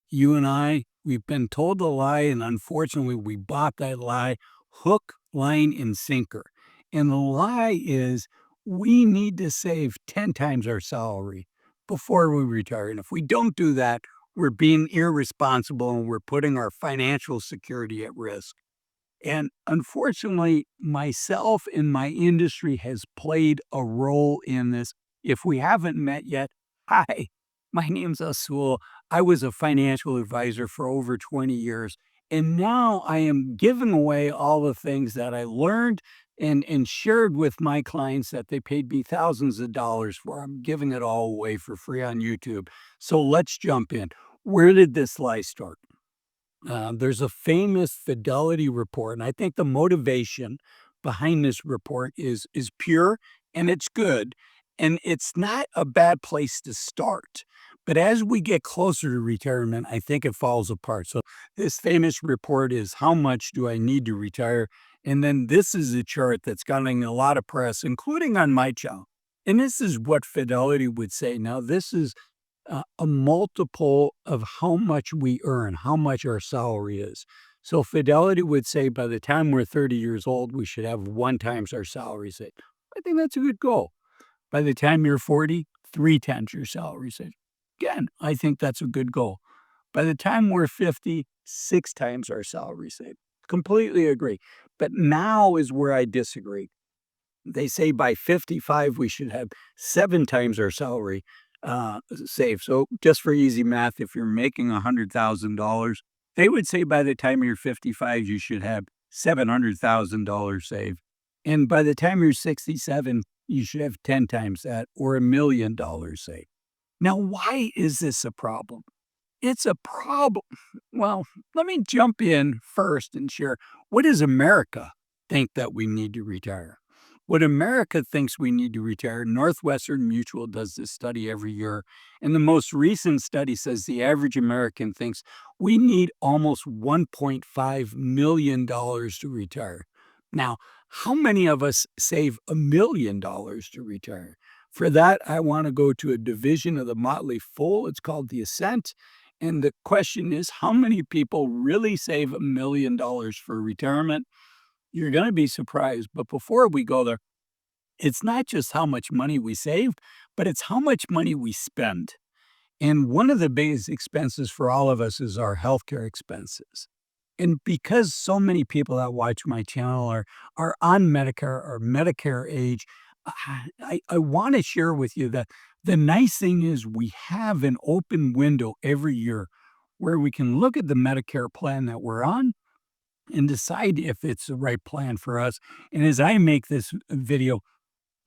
you and we've been told a lie, and unfortunately, we bought that lie hook, line, and sinker. And the lie is we need to save 10 times our salary before we retire. And if we don't do that, we're being irresponsible and we're putting our financial security at risk. And unfortunately, myself and my industry has played a role in this. If we haven't met yet, hi, my name's Azul. I was a financial advisor for over 20 years, and now I am giving away all the things that I learned and shared with my clients that they paid me thousands of dollars for. I'm giving it all away for free on YouTube. So let's jump in. Where did this lie start? There's a famous Fidelity report, and I think the motivation behind this report is pure and it's good, and it's not a bad place to start. But as we get closer to retirement, I think it falls apart. So this famous report is how much do I need to retire? And then this is a chart that's gotten a lot of press, including on my channel. And this is what Fidelity would say. Now, this is a multiple of how much we earn, how much our salary is. So Fidelity would say by the time we're 30 years old, we should have 1 times our salary saved. I think that's a good goal. By the time you're 40, 3 times your salary saved. Again, I think that's a good goal. By the time we're 50, 6 times our salary saved. Completely agree. But now is where I disagree. They say by 55, we should have 7 times our salary saved. So just for easy math, if you're making $100,000, they would say by the time you're 55, you should have $700,000 saved. And by the time you're 67, you should have 10 times that or $1,000,000 saved. Now, why is this a problem? It's a problem. Well, let me jump in first and share what does America think that we need to retire? What America thinks we need to retire, Northwestern Mutual does this study every year. And the most recent study says the average American thinks we need almost $1.5 million to retire. Now, how many of us save $1 million to retire? For that, I want to go to a division of the Motley Fool. It's called the Ascent. And the question is, how many people really save $1 million for retirement? You're going to be surprised. But before we go there, it's not just how much money we save, but it's how much money we spend. And one of the biggest expenses for all of us is our healthcare expenses. And because so many people that watch my channel are on Medicare or Medicare age, I want to share with you that the nice thing is we have an open window every year where we can look at the Medicare plan that we're on and decide if it's the right plan for us. And as I make this video,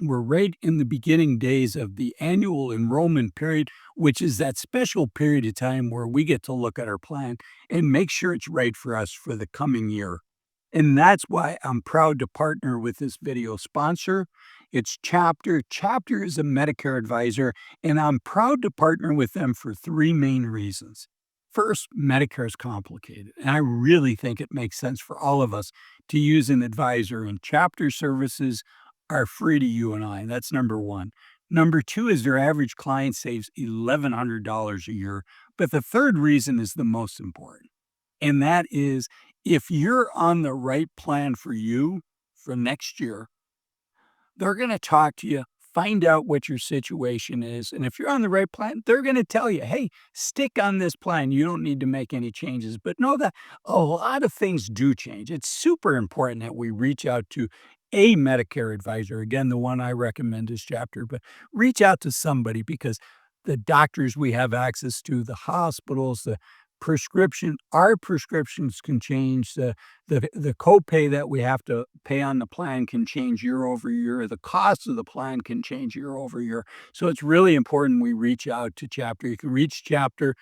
we're right in the beginning days of the annual enrollment period, which is that special period of time where we get to look at our plan and make sure it's right for us for the coming year. And that's why I'm proud to partner with this video sponsor. It's Chapter. Chapter is a Medicare advisor, and I'm proud to partner with them for 3 main reasons. First, Medicare is complicated, and I really think it makes sense for all of us to use an advisor, and Chapter services are free to you and I. That's number 1. Number 2 is their average client saves $1,100 a year. But the third reason is the most important, and that is if you're on the right plan for you for next year, they're going to talk to you, find out what your situation is. And if you're on the right plan, they're going to tell you, hey, stick on this plan. You don't need to make any changes. But know that a lot of things do change. It's super important that we reach out to a Medicare advisor. Again, the one I recommend is Chapter, but reach out to somebody because the doctors we have access to, the hospitals, our prescriptions can change. The copay that we have to pay on the plan can change year over year. The cost of the plan can change year over year. So it's really important we reach out to Chapter. You can reach Chapter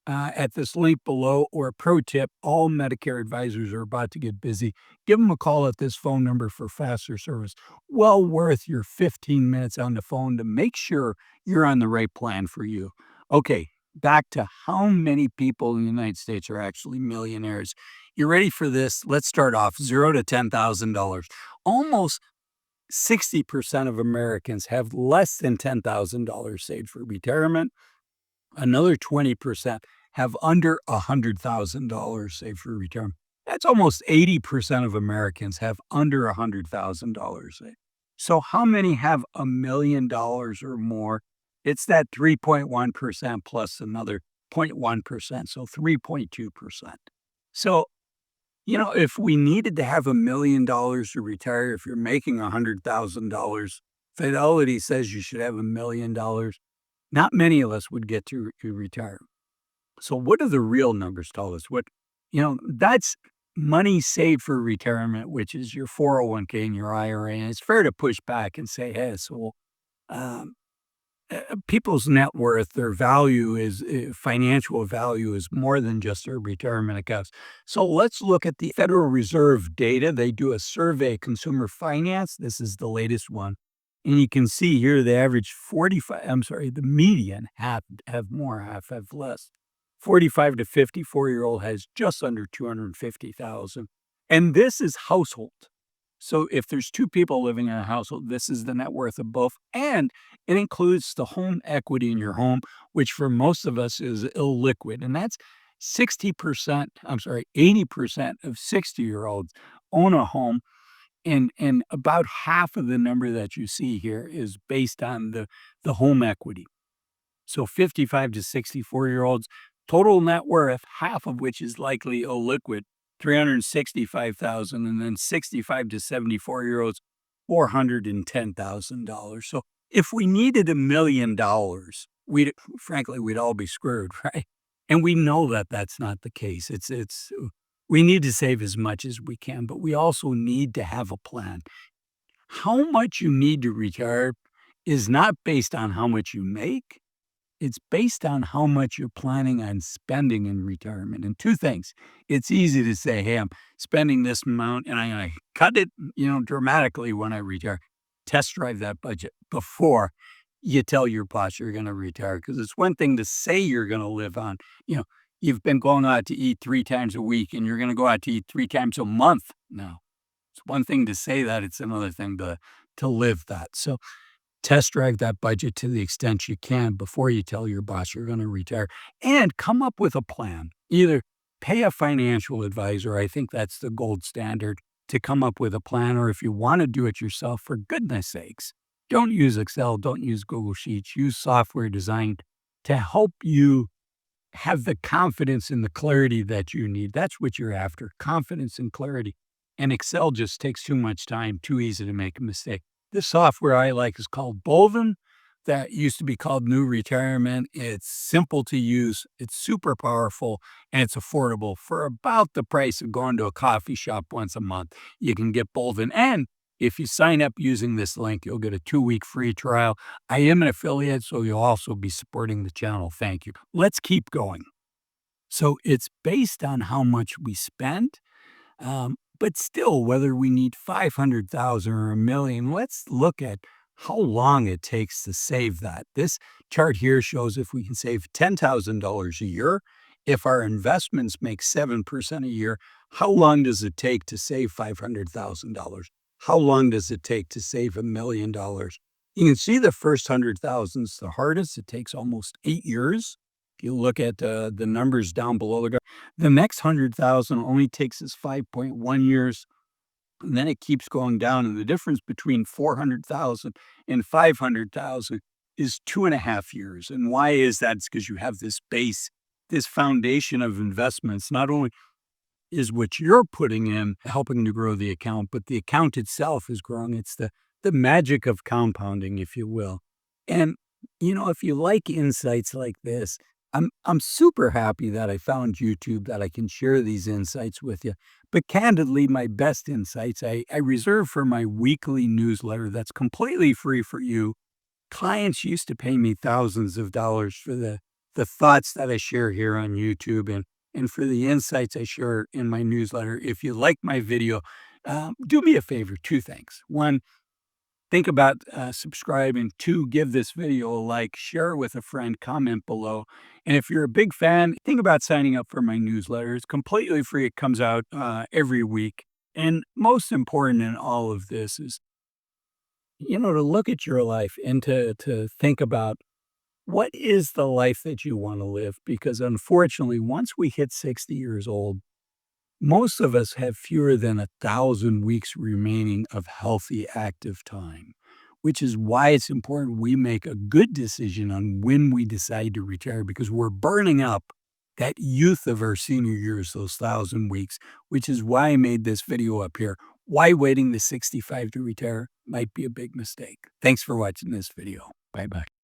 at this link below, or a pro tip, all Medicare advisors are about to get busy. Give them a call at this phone number for faster service. Well worth your 15 minutes on the phone to make sure you're on the right plan for you. Okay, back to how many people in the United States are actually millionaires. You ready for this? Let's start off $0 to $10,000. Almost 60% of Americans have less than $10,000 saved for retirement. Another 20% have under $100,000 saved for retirement. That's almost 80% of Americans have under $100,000 saved. So how many have $1,000,000 or more? It's that 3.1% plus another 0.1%, so 3.2%. So, if we needed to have $1,000,000 to retire, if you're making $100,000, Fidelity says you should have $1,000,000. Not many of us would get to retire. So what do the real numbers tell us? That's money saved for retirement, which is your 401k and your IRA. And it's fair to push back and say, hey, so um, people's net worth, their value is financial value is more than just their retirement accounts. So let's look at the Federal Reserve data. They do a survey, consumer finance. This is the latest one. And you can see here the average 45, I'm sorry, the median half have more, half have less. 45 to 54-year-old has just under 250,000. And this is household. So if there's two people living in a household, this is the net worth of both. And it includes the home equity in your home, which for most of us is illiquid. And that's 60%, I'm sorry, 80% of 60-year-olds own a home. And about half of the number that you see here is based on the home equity. So 55 to 64-year-olds, total net worth, half of which is likely illiquid, 365,000, and then 65 to 74-year-olds, $410,000. So if we needed $1,000,000, we'd all be screwed, right? And we know that that's not the case. We need to save as much as we can, but we also need to have a plan. How much you need to retire is not based on how much you make. It's based on how much you're planning on spending in retirement. And two things. It's easy to say, hey, I'm spending this amount and I'm going to cut it, dramatically when I retire. Test drive that budget before you tell your boss you're going to retire. Because it's one thing to say you're going to live on. You've been going out to eat 3 times a week and you're going to go out to eat 3 times a month now. It's one thing to say that. It's another thing to live that. So test drive that budget to the extent you can before you tell your boss you're going to retire, and come up with a plan. Either pay a financial advisor. I think that's the gold standard to come up with a plan. Or if you want to do it yourself, for goodness sakes, don't use Excel, don't use Google Sheets, use software designed to help you have the confidence and the clarity that you need. That's what you're after, confidence and clarity. And Excel just takes too much time, too easy to make a mistake. This software I like is called Bolvin. That used to be called New Retirement. It's simple to use, it's super powerful, and it's affordable. For about the price of going to a coffee shop once a month, you can get Bolvin. And if you sign up using this link, you'll get a 2-week free trial. I am an affiliate, so you'll also be supporting the channel. Thank you. Let's keep going. So it's based on how much we spend. But still, whether we need 500,000 or 1,000,000, let's look at how long it takes to save that. This chart here shows if we can save $10,000 a year, if our investments make 7% a year, how long does it take to save $500,000? How long does it take to save $1,000,000? You can see the first 100,000 is the hardest. It takes almost 8 years. If you look at the numbers down below, the next 100,000 only takes us 5.1 years. And then it keeps going down. And the difference between 400,000 and 500,000 is 2.5 years. And why is that? It's because you have this base, this foundation of investments. Not only is what you're putting in helping to grow the account, but the account itself is growing. It's the magic of compounding, if you will. And, if you like insights like this, I'm super happy that I found YouTube, that I can share these insights with you. But candidly, my best insights I reserve for my weekly newsletter that's completely free for you. Clients used to pay me thousands of dollars for the thoughts that I share here on YouTube and for the insights I share in my newsletter. If you like my video, do me a favor, 2 things. 1, think about subscribing. 2, give this video a like, share it with a friend, comment below. And if you're a big fan, think about signing up for my newsletter. It's completely free. It comes out every week. And most important in all of this is, to look at your life and to think about What is the life that you wanna live? Because unfortunately, once we hit 60 years old, most of us have fewer than 1,000 weeks remaining of healthy, active time, which is why it's important we make a good decision on when we decide to retire because we're burning up that youth of our senior years, those 1,000 weeks, which is why I made this video up here. Why waiting to 65 to retire might be a big mistake. Thanks for watching this video. Bye-bye.